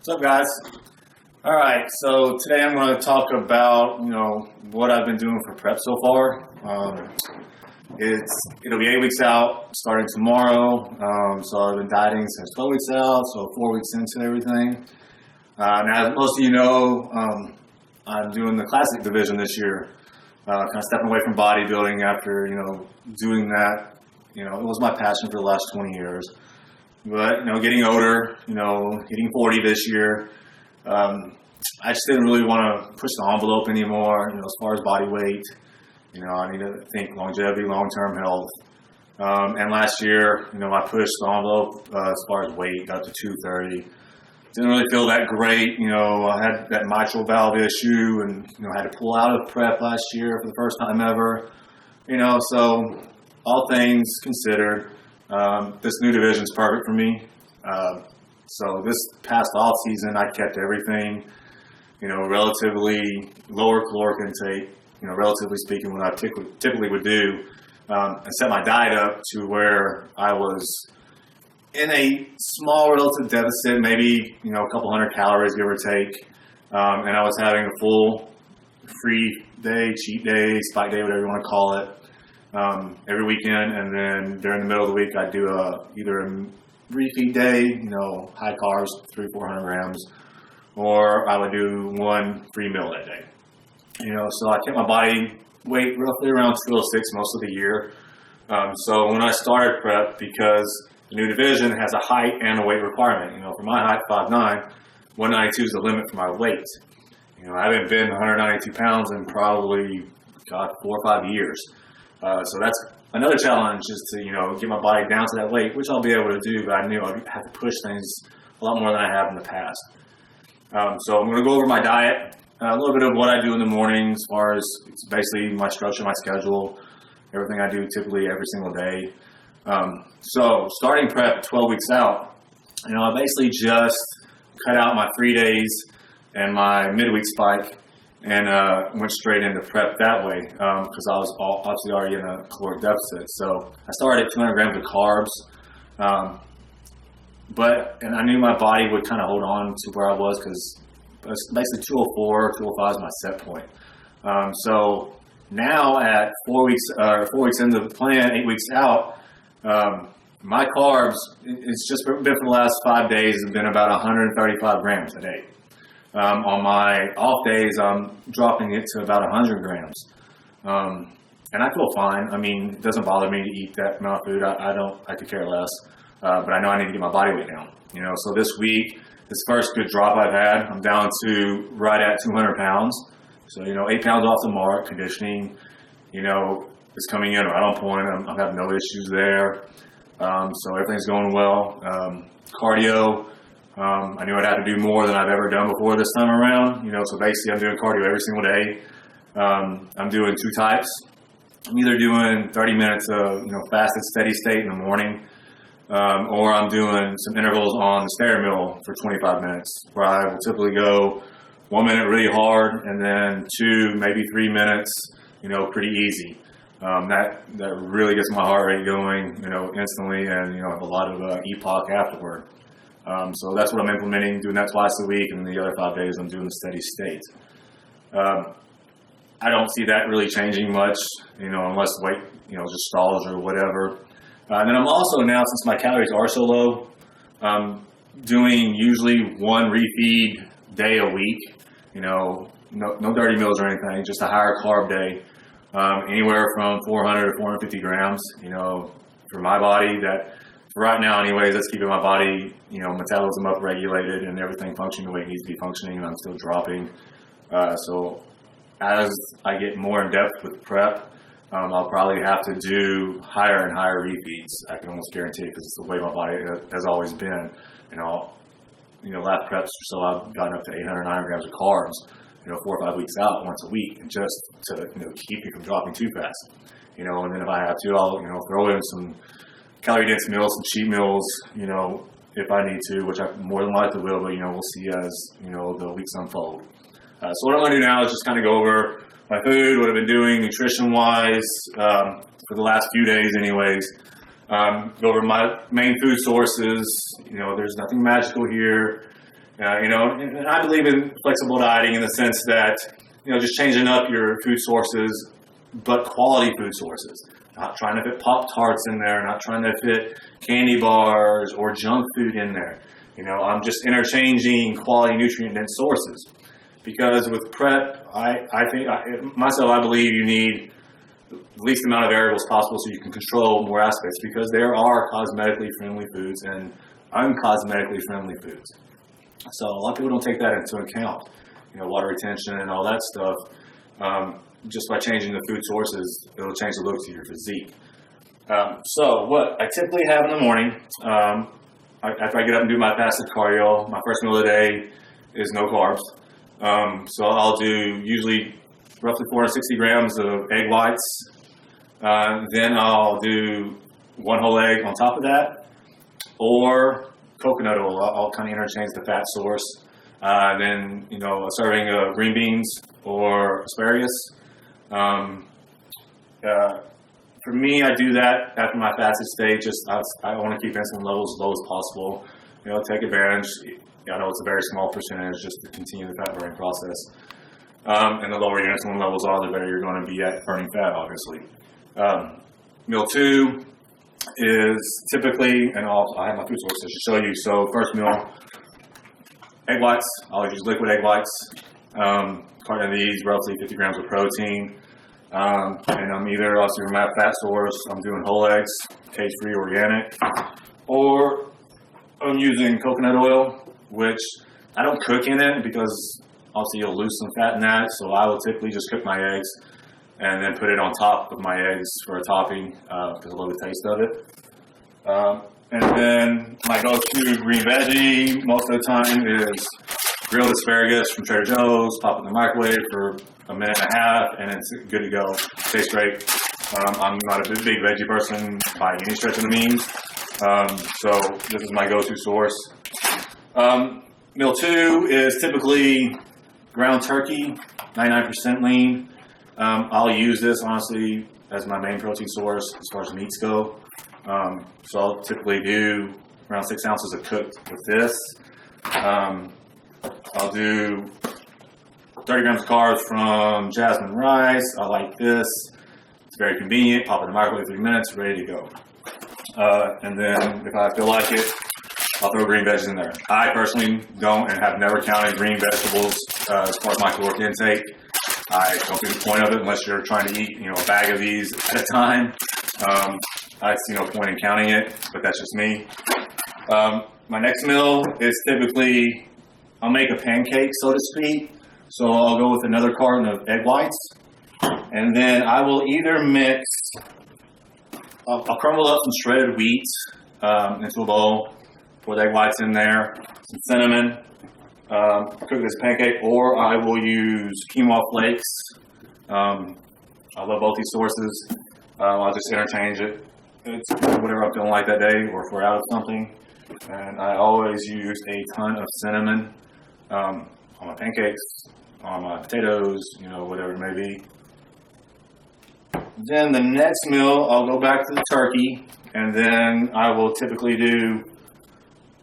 What's up, guys? All right, so today I'm going to talk about, what I've been doing for prep so far. It'll be 8 weeks out starting tomorrow. So I've been dieting since 12 weeks out, so 4 weeks into everything. Now, as most of you know, I'm doing the classic division this year. Kind of stepping away from bodybuilding after, doing that. It was my passion for the last 20 years. But, getting older, hitting 40 this year, I just didn't really want to push the envelope anymore, as far as body weight. I need to think longevity, long-term health. And last year, I pushed the envelope as far as weight, got to 230. Didn't really feel that great. I had that mitral valve issue and, had to pull out of prep last year for the first time ever. So all things considered, this new division is perfect for me. So this past off season, I kept everything, relatively lower caloric intake, relatively speaking, what I typically would do, and set my diet up to where I was in a small relative deficit, maybe, a couple hundred calories, give or take. And I was having a full free day, cheat day, spike day, whatever you want to call it. Every weekend, and then during the middle of the week, I do either a refeed day, high carbs, 300-400 grams, or I would do one free meal that day. So I kept my body weight roughly around 206 most of the year. So when I started prep, because the new division has a height and a weight requirement, for my height, 5'9", 192 is the limit for my weight. I haven't been 192 pounds in probably, 4 or 5 years. So that's another challenge, is to, get my body down to that weight, which I'll be able to do, but I knew I'd have to push things a lot more than I have in the past. So I'm going to go over my diet, a little bit of what I do in the morning, as far as it's basically my structure, my schedule, everything I do typically every single day. So starting prep 12 weeks out, I basically just cut out my 3 days and my midweek spike, and went straight into prep that way, because I was obviously already in a caloric deficit. So I started at 200 grams of carbs, and I knew my body would kind of hold on to where I was, because basically 204, 205 is my set point. So now at 4 weeks into the plan, 8 weeks out, my carbs, it's just been for the last 5 days, has been about 135 grams a day. On my off days, I'm dropping it to about 100 grams. And I feel fine. It doesn't bother me to eat that amount of food. I could care less. But I know I need to get my body weight down. So this week, this first good drop I've had, I'm down to right at 200 pounds. So, 8 pounds off the mark. Conditioning, is coming in right on point. I'm having no issues there. So everything's going well. Cardio. I knew I'd have to do more than I've ever done before this time around. So basically I'm doing cardio every single day. I'm doing 2 types. I'm either doing 30 minutes of, fasted steady state in the morning, or I'm doing some intervals on the stair mill for 25 minutes, where I will typically go 1 minute really hard, and then 2, maybe 3 minutes, pretty easy. That really gets my heart rate going, instantly, and, have a lot of EPOC afterward. So that's what I'm implementing, doing that twice a week, and the other 5 days I'm doing the steady state. I don't see that really changing much, unless weight, just stalls or whatever. And then I'm also now, since my calories are so low, doing usually 1 refeed day a week. No dirty meals or anything, just a higher carb day, anywhere from 400 to 450 grams. For my body, that. Right now, anyways, that's keeping my body, metabolism upregulated and everything functioning the way it needs to be functioning, and I'm still dropping. So as I get more in depth with prep, I'll probably have to do higher and higher refeeds. I can almost guarantee it, because it's the way my body has always been. Last preps, so I've gotten up to 800, 900 grams of carbs, 4 or 5 weeks out, once a week, and just to keep me from dropping too fast. And then if I have to, I'll throw in some calorie-dense meals, some cheat meals, if I need to, which I more than likely will, but, we'll see as, the weeks unfold. So what I'm going to do now is just kind of go over my food, what I've been doing nutrition-wise, for the last few days anyways. Go over my main food sources. There's nothing magical here. And I believe in flexible dieting in the sense that, just changing up your food sources, but quality food sources. Not trying to fit Pop-Tarts in there, not trying to fit candy bars or junk food in there. I'm just interchanging quality nutrient-dense sources. Because with prep, I believe you need the least amount of variables possible so you can control more aspects, because there are cosmetically friendly foods and uncosmetically friendly foods. So a lot of people don't take that into account. Water retention and all that stuff. Just by changing the food sources, it'll change the look of your physique. So what I typically have in the morning, after I get up and do my fasted cardio, my first meal of the day is no carbs. So I'll do usually roughly 460 grams of egg whites. Then I'll do one whole egg on top of that, or coconut oil. I'll kind of interchange the fat source. Then, a serving of green beans or asparagus. For me, I do that after my fasted state. I want to keep insulin levels as low as possible. Take advantage. I know it's a very small percentage just to continue the fat burning process. And the lower your insulin levels are, the better you're going to be at burning fat, obviously. Meal 2 is typically, and I have my food sources to show you. So first meal, egg whites. I'll use liquid egg whites. Carton of these, roughly 50 grams of protein. And I'm either, also from my fat source, I'm doing whole eggs, cage-free, organic, or I'm using coconut oil, which I don't cook in it because obviously you'll lose some fat in that. So I will typically just cook my eggs and then put it on top of my eggs for a topping because I love the taste of it. And then my go-to green veggie most of the time is grilled asparagus from Trader Joe's. Pop it in the microwave for a minute and a half, and it's good to go. Tastes great. I'm not a big veggie person by any stretch of the means, so this is my go-to source. Meal 2 is typically ground turkey, 99% lean. I'll use this, honestly, as my main protein source as far as meats go. So I'll typically do around 6 ounces of cooked with this. I'll do 30 grams of carbs from jasmine rice. I like this. It's very convenient. Pop it in the microwave 3 minutes, ready to go. And then if I feel like it, I'll throw green veggies in there. I personally don't and have never counted green vegetables as part of my caloric intake. I don't see the point of it unless you're trying to eat, a bag of these at a time. I see no point in counting it, but that's just me. My next meal is typically, I'll make a pancake, so to speak. So I'll go with another carton of egg whites. And then I will either mix, I'll crumble up some shredded wheat into a bowl, pour the egg whites in there, some cinnamon, cook this pancake, or I will use quinoa flakes. I love both these sources. I'll just interchange it. It's whatever I'm feeling like that day, or if we're out of something. And I always use a ton of cinnamon on my pancakes, on my potatoes, whatever it may be. Then the next meal, I'll go back to the turkey, and then I will typically do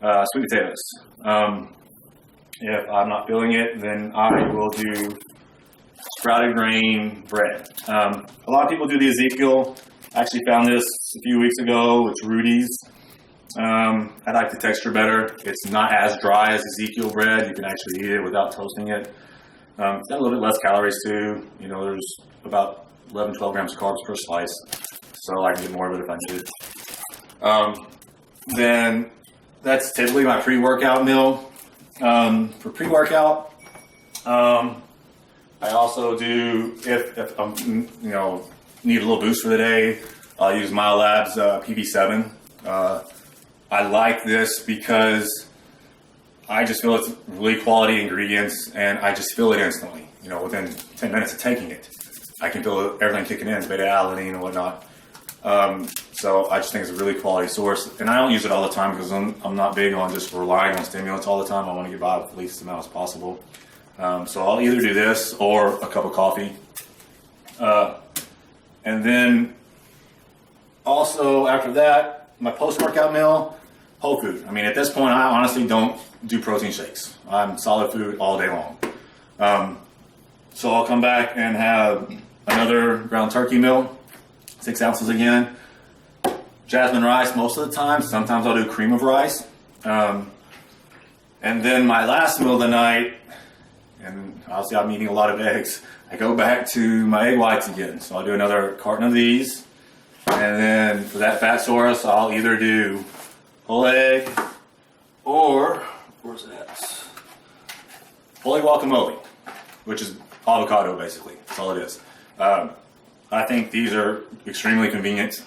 sweet potatoes. If I'm not feeling it, then I will do sprouted grain bread. A lot of people do the Ezekiel. I actually found this a few weeks ago. It's Rudy's. I like the texture better. It's not as dry as Ezekiel bread. You can actually eat it without toasting it. It's got a little bit less calories too. There's about 11, 12 grams of carbs per slice. So I can get more of it if I need it. Then that's typically my pre-workout meal. For pre-workout, I also do, if I'm, need a little boost for the day, I'll use MyoLab's PB7. I like this because I just feel it's really quality ingredients, and I just feel it instantly. Within 10 minutes of taking it, I can feel everything kicking in, beta-alanine and whatnot. So I just think it's a really quality source, and I don't use it all the time because I'm not big on just relying on stimulants all the time. I want to get by with the least amount as possible. So I'll either do this or a cup of coffee. And then also after that, my post-workout meal, whole food. I mean, at this point, I honestly don't do protein shakes. I'm solid food all day long. So I'll come back and have another ground turkey meal, 6 ounces again. Jasmine rice most of the time. Sometimes I'll do cream of rice. And then my last meal of the night, and obviously I'm eating a lot of eggs, I go back to my egg whites again. So I'll do another carton of these. And then for that fat source, I'll either do whole egg or, where's that? Whole egg guacamole, which is avocado basically. That's all it is. I think these are extremely convenient.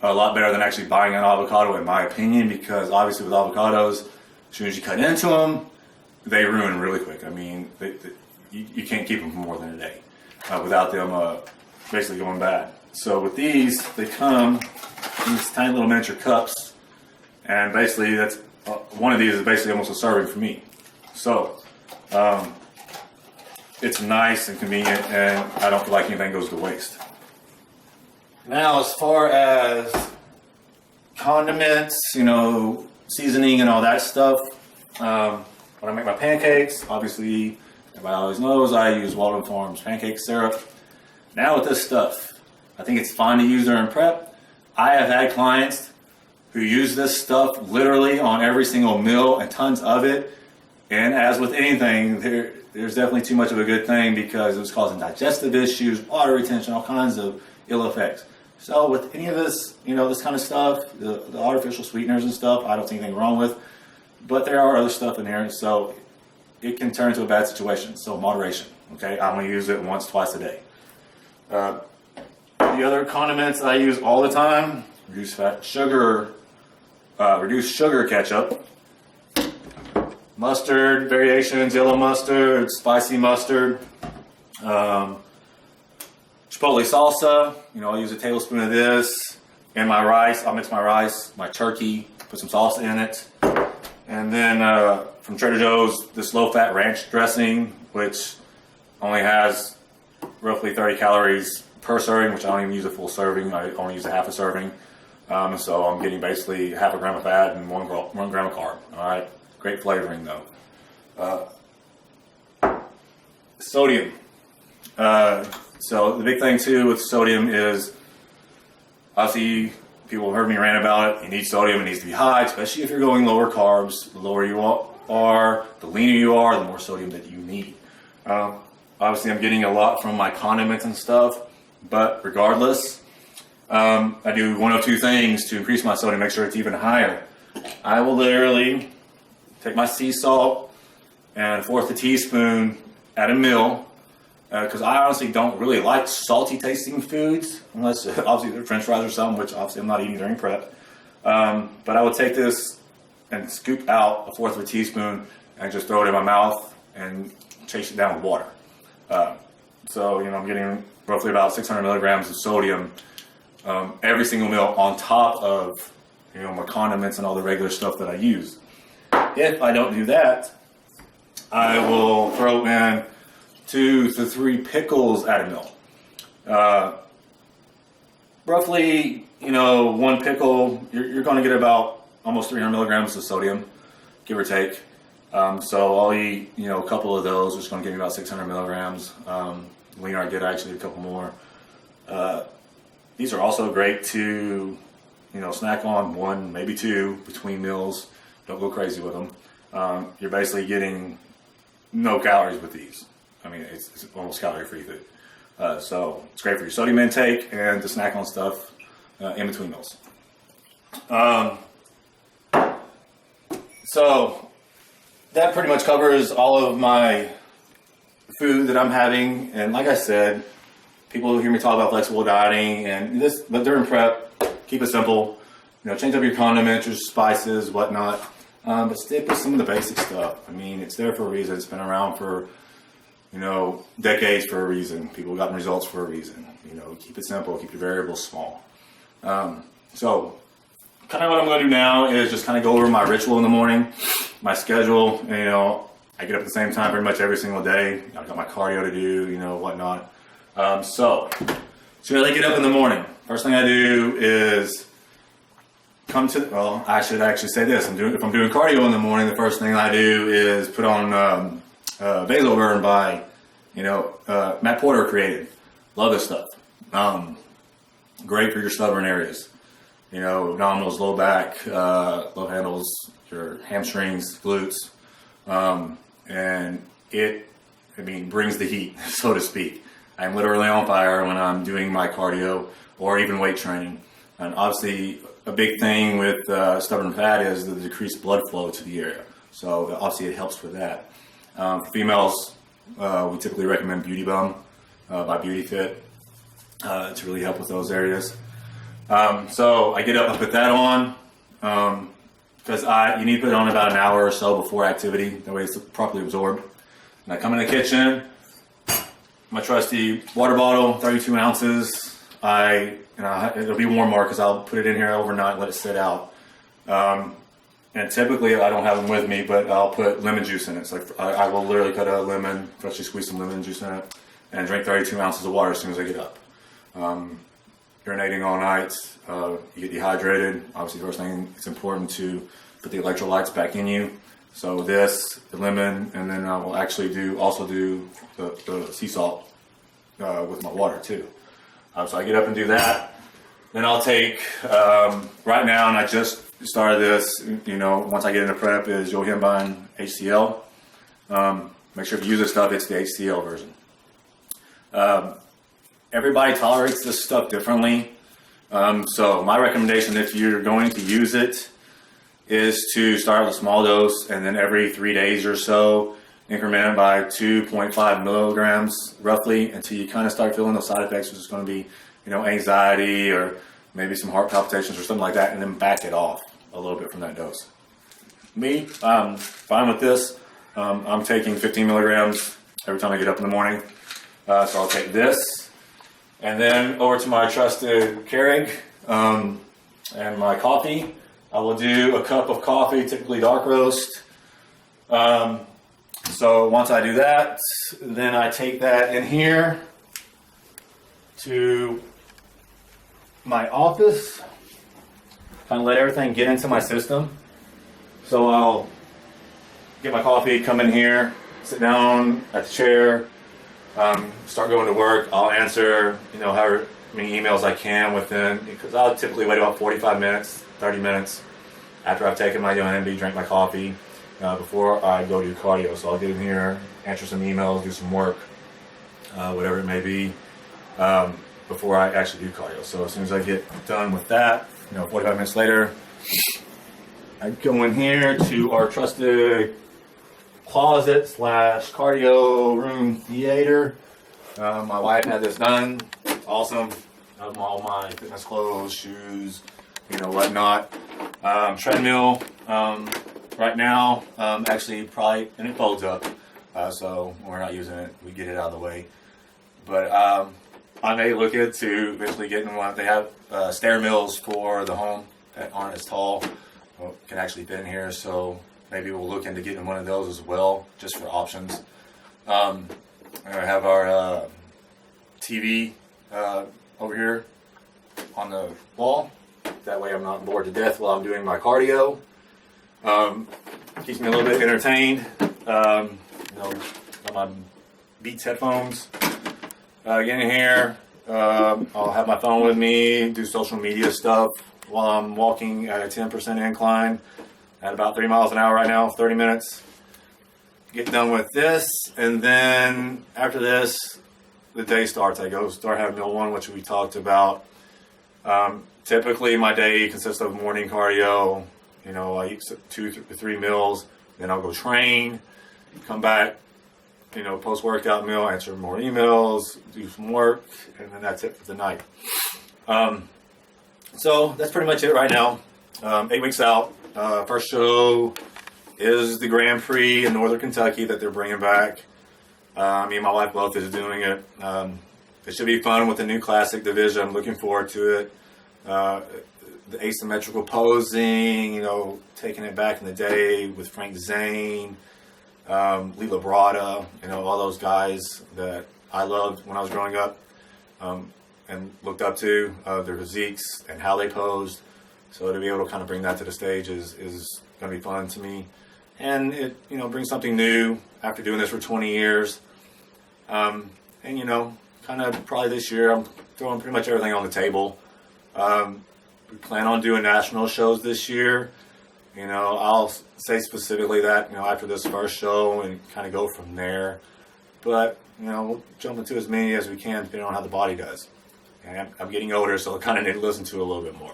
A lot better than actually buying an avocado in my opinion, because obviously with avocados, as soon as you cut into them, they ruin really quick. I mean, you can't keep them for more than a day without them basically going bad. So with these, they come in these tiny little miniature cups, and basically that's one of these is basically almost a serving for me. So it's nice and convenient, and I don't feel like anything goes to waste. Now, as far as condiments, seasoning and all that stuff, when I make my pancakes, obviously, everybody always knows I use Walden Farms pancake syrup. Now with this stuff, I think it's fine to use during prep. I have had clients who use this stuff literally on every single meal and tons of it. And as with anything, there's definitely too much of a good thing, because it was causing digestive issues, water retention, all kinds of ill effects. So with any of this, this kind of stuff, the artificial sweeteners and stuff, I don't see anything wrong with. But there are other stuff in there, so it can turn into a bad situation. So moderation, okay? I'm going to use it once, twice a day. The other condiments I use all the time: reduced fat, reduced sugar ketchup, mustard variations, yellow mustard, spicy mustard, chipotle salsa. I'll use a tablespoon of this in my rice. I'll mix my rice, my turkey, put some salsa in it. And then from Trader Joe's, this low-fat ranch dressing, which only has roughly 30 calories per serving, which I don't even use a full serving. I only use a half a serving. So I'm getting basically half a gram of fat and 1 gram of carb. All right, great flavoring though. Sodium. So the big thing too with sodium is, obviously, people have heard me rant about it. You need sodium. It needs to be high, especially if you're going lower carbs. The lower you are, the leaner you are, the more sodium that you need. Obviously, I'm getting a lot from my condiments and stuff, but regardless, I do one of two things to increase my sodium, make sure it's even higher. I will literally take my sea salt and 1/4 teaspoon at a meal, because I honestly don't really like salty tasting foods, unless obviously they're French fries or something, which obviously I'm not eating during prep. But I would take this and scoop out 1/4 teaspoon and just throw it in my mouth and chase it down with water. So I'm getting roughly about 600 milligrams of sodium every single meal, on top of my condiments and all the regular stuff that I use. If I don't do that, I will throw in 2 to 3 pickles at a meal. Roughly, 1 pickle, you're going to get about almost 300 milligrams of sodium, give or take. So I'll eat, a couple of those, which is going to give me about 600 milligrams. The leaner I get, I actually eat a couple more. These are also great to, snack on 1, maybe 2 between meals. Don't go crazy with them. You're basically getting no calories with these. I mean, it's almost calorie-free food. So it's great for your sodium intake and to snack on stuff in between meals. So that pretty much covers all of my food that I'm having. And like I said, people hear me talk about flexible dieting and this, but during prep, keep it simple. Change up your condiments, your spices, whatnot. But stick with some of the basic stuff. I mean, it's there for a reason. It's been around for decades for a reason. People have gotten results for a reason. Keep it simple, keep your variables small. So kind of what I'm going to do now is just kind of go over my ritual in the morning, my schedule. I get up at the same time pretty much every single day. I've got my cardio to do, whatnot. So as soon as I get up in the morning, first thing I do is well, I should actually say this. If I'm doing cardio in the morning, the first thing I do is put on Vasoburn by, Matt Porter created. Love this stuff. Great for your stubborn areas. Abdominals, low back, love handles, your hamstrings, glutes. And it brings the heat, so to speak. I'm literally on fire when I'm doing my cardio or even weight training. And obviously, a big thing with stubborn fat is the decreased blood flow to the area. So obviously, it helps with that. For females, we typically recommend Beauty Bum by Beauty Fit to really help with those areas. So I get up and put that on because you need to put it on about an hour or so before activity. That way it's properly absorbed. And I come in the kitchen, my trusty water bottle, 32 ounces. It'll be warm more because I'll put it in here overnight and let it sit out. And typically I don't have them with me, but I'll put lemon juice in it. So I will literally cut a lemon, freshly squeeze some lemon juice in it, and drink 32 ounces of water as soon as I get up. Urinating all night, you get dehydrated. Obviously, first thing, it's important to put the electrolytes back in you. So the lemon, and then I will actually also do the sea salt with my water too. So I get up and do that. Then I'll take, right now, and I just started this, once I get into prep, is Yohimbine HCl. Make sure if you use this stuff, it's the HCl version. Everybody tolerates this stuff differently. So my recommendation, if you're going to use it, is to start with a small dose and then every 3 days or so increment it by 2.5 milligrams roughly until you kind of start feeling those side effects, which is going to be, anxiety or maybe some heart palpitations or something like that, and then back it off a little bit from that dose. Me, fine with this. I'm taking 15 milligrams every time I get up in the morning. So I'll take this. And then over to my trusted Keurig and my coffee. I will do a cup of coffee, typically dark roast. So once I do that, then I take that in here to my office, kind of let everything get into my system. So I'll get my coffee, come in here, sit down at the chair, start going to work. I'll answer, however many emails I can because I'll typically wait about 45 minutes, 30 minutes after I've taken my UNB, drank my coffee, before I go do cardio. So I'll get in here, answer some emails, do some work, whatever it may be, before I actually do cardio. So as soon as I get done with that, 45 minutes later, I go in here to our trusted closet / cardio room theater. My wife had this done. Awesome. I have all my fitness clothes, shoes, whatnot. Treadmill right now, actually probably, and it folds up, so we're not using it. We get it out of the way. But I may look into eventually getting one. They have stair mills for the home that aren't as tall, can actually fit in here. So maybe we'll look into getting one of those as well, just for options. I have our TV over here on the wall. That way I'm not bored to death while I'm doing my cardio. Keeps me a little bit entertained. On my Beats headphones. Get in here. I'll have my phone with me, do social media stuff while I'm walking at a 10% incline at about 3 miles an hour right now, 30 minutes. Get done with this, and then after this, the day starts. I go start having meal one, which we talked about. Typically, my day consists of morning cardio. I eat 2 to 3 meals. Then I'll go train, come back, post-workout meal, answer more emails, do some work, and then that's it for the night. So that's pretty much it right now. 8 weeks out. First show is the Grand Prix in Northern Kentucky that they're bringing back. Me and my wife both is doing it. It should be fun with the new classic division. I'm looking forward to it. The asymmetrical posing, taking it back in the day with Frank Zane, Lee Labrada, all those guys that I loved when I was growing up and looked up to, their physiques and how they posed. So to be able to kind of bring that to the stage is going to be fun to me, and it brings something new after doing this for 20 years. And kind of probably this year I'm throwing pretty much everything on the table. We plan on doing national shows this year. I'll say specifically that after this first show and kind of go from there. But we'll jump into as many as we can depending on how the body does. And I'm getting older, so I kind of need to listen to it a little bit more.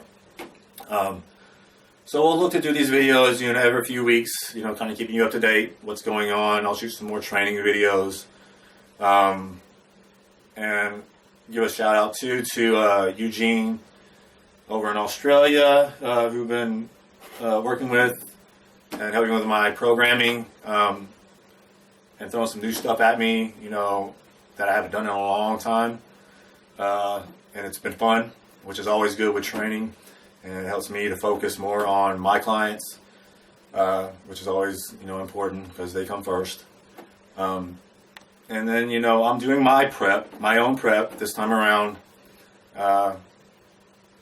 So we'll look to do these videos, every few weeks, kind of keeping you up to date, what's going on. I'll shoot some more training videos. And give a shout out to Eugene over in Australia, who've been working with and helping with my programming, and throwing some new stuff at me, that I haven't done in a long time. And it's been fun, which is always good with training. And it helps me to focus more on my clients, which is always, important because they come first. And then, I'm doing my own prep this time around.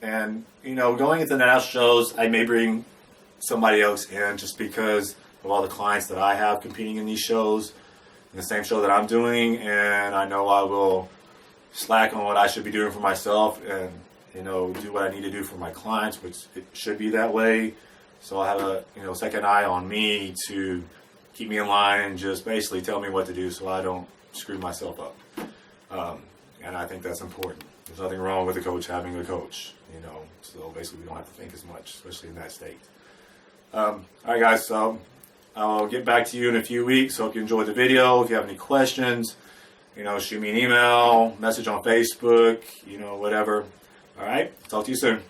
And, going into the national shows, I may bring somebody else in just because of all the clients that I have competing in these shows, in the same show that I'm doing. And I know I will slack on what I should be doing for myself and, do what I need to do for my clients, which it should be that way. So I'll have a, second eye on me to keep me in line and just basically tell me what to do so I don't screw myself up. And I think that's important. There's nothing wrong with a coach having a coach, so basically we don't have to think as much, especially in that state. All right, guys, so I'll get back to you in a few weeks. Hope you enjoyed the video. If you have any questions, shoot me an email, message on Facebook, whatever. All right, talk to you soon.